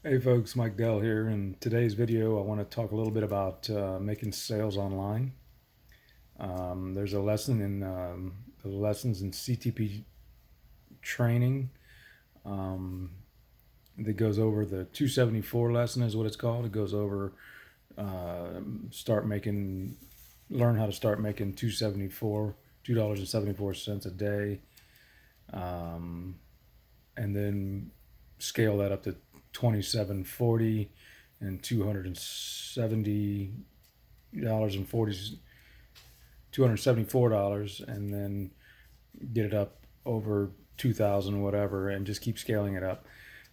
Hey folks, Mike Dell here. In today's video, I want to talk a little bit about making sales online. There's a lesson in the lessons in CTP training um, that goes over the 274 lesson is what it's called. It goes over start making, learn how to start making 274, $2.74 a day, um, and then scale that up to 2740 and $274, and then get it up over 2,000 whatever, and just keep scaling it up.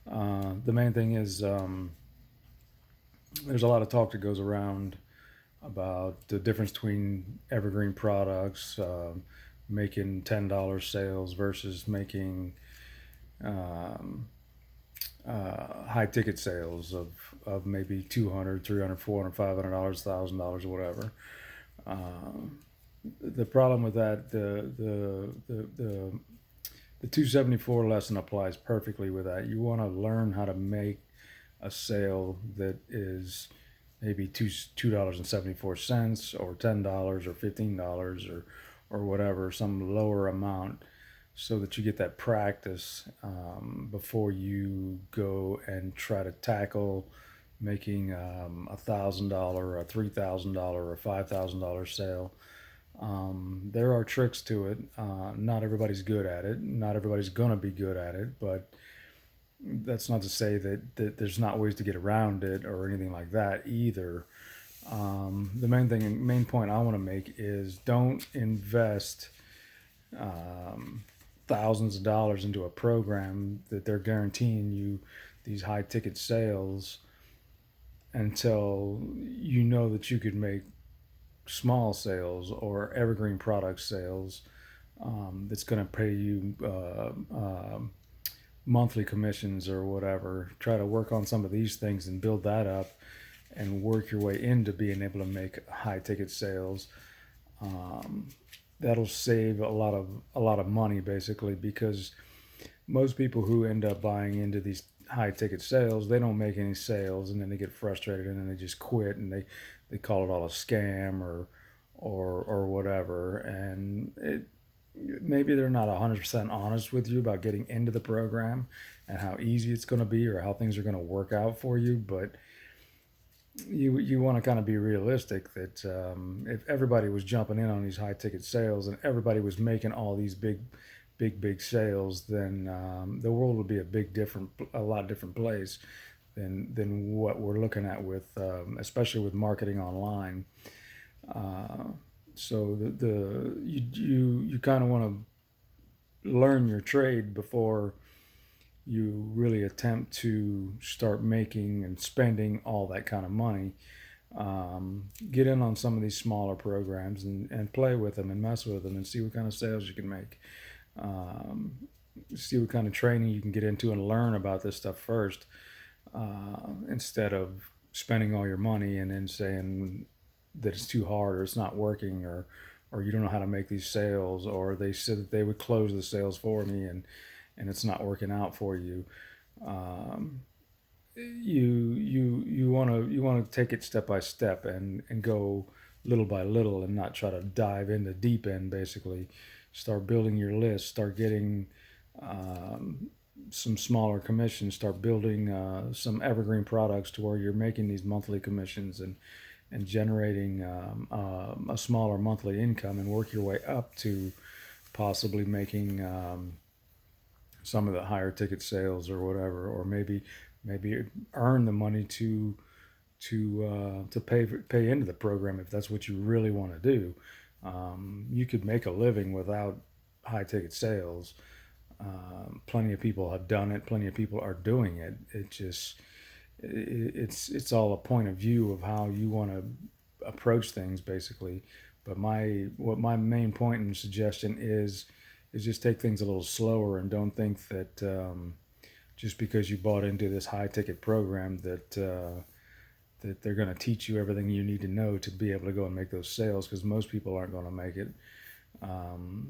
The main thing is there's a lot of talk that goes around about the difference between evergreen products, making $10 sales versus making um, high ticket sales of maybe 200, 300, 400, $500, $1,000, whatever. Um, the problem with that, the 274 lesson applies perfectly with that. You want to learn how to make a sale that is maybe $2.74 or $10 or $15 or whatever, some lower amount, so that you get that practice before you go and try to tackle making $1,000, a $3,000, or $5,000 sale. There are tricks to it. Not everybody's good at it. Not everybody's gonna be good at it, but that's not to say that there's not ways to get around it or anything like that either. The main point I want to make is don't invest um, thousands of dollars into a program that they're guaranteeing you these high ticket sales until you know that you could make small sales or evergreen product sales that's going to pay you monthly commissions or whatever. Try to work on some of these things and build that up and work your way into being able to make high ticket sales. Um, That'll save a lot of money basically, because most people who end up buying into these high ticket sales, they don't make any sales, and then they get frustrated, and then they just quit, and they call it all a scam or whatever. And maybe they're not 100% honest with you about getting into the program and how easy it's going to be or how things are going to work out for you. But you want to kind of be realistic that if everybody was jumping in on these high ticket sales and everybody was making all these big sales, then the world would be a lot different place than what we're looking at with, especially with marketing online. Uh, so you kind of want to learn your trade before you really attempt to start making and spending all that kind of money. Get in on some of these smaller programs and play with them and mess with them and see what kind of sales you can make. Um, See what kind of training you can get into and learn about this stuff first, instead of spending all your money and then saying that it's too hard or it's not working, or you don't know how to make these sales, or they said that they would close the sales for me and it's not working out for you. Um, you want to take it step by step and go little by little and not try to dive in the deep end. Basically, start building your list. Start getting um, some smaller commissions. Start building some evergreen products to where you're making these monthly commissions and generating a smaller monthly income, and work your way up to possibly making some of the higher ticket sales or whatever, or maybe earn the money to pay into the program if that's what you really want to do. You could make a living without high ticket sales. Plenty of people have done it. Plenty of people are doing it. It's all a point of view of how you want to approach things, basically. But my main point and suggestion is just take things a little slower, and don't think that just because you bought into this high ticket program that they're going to teach you everything you need to know to be able to go and make those sales, because most people aren't going to make it.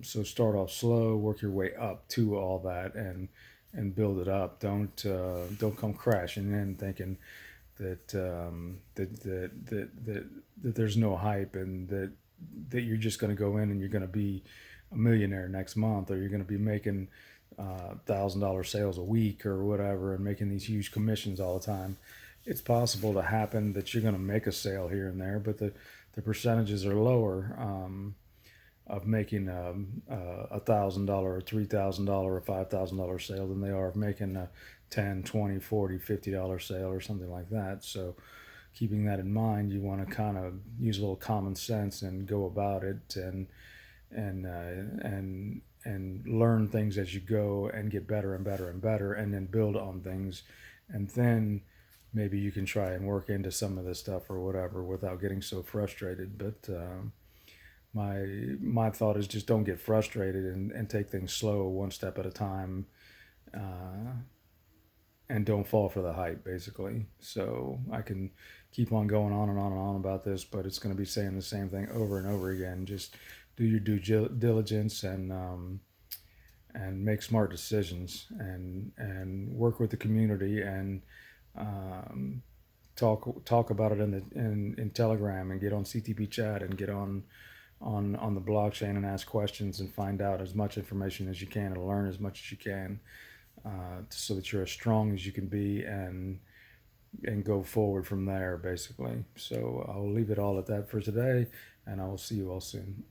So start off slow, work your way up to all that, and build it up. Don't come crashing in thinking that that there's no hype, and that you're just going to go in and you're going to be a millionaire next month, or you're going to be making $1,000 sales a week or whatever, and making these huge commissions all the time. It's possible to happen that you're going to make a sale here and there, but the percentages are lower. Of making $1,000 or $3,000 or $5,000 sale than they are of making a 10, 20, 40, $50 sale or something like that. So keeping that in mind, you want to kind of use a little common sense and go about it, and learn things as you go, and get better and better and better, and then build on things, and then maybe you can try and work into some of this stuff or whatever without getting so frustrated. But my thought is just don't get frustrated, and take things slow, one step at a time, uh, and don't fall for the hype, basically. So I can keep on going on and on and on about this, but it's going to be saying the same thing over and over again. Just do your due diligence, and make smart decisions, and work with the community, and um, talk about it in Telegram, and get on CTP chat, and get on the blockchain, and ask questions, and find out as much information as you can, and learn as much as you can, so that you're as strong as you can be, and go forward from there, basically. So I'll leave it all at that for today, and I will see you all soon.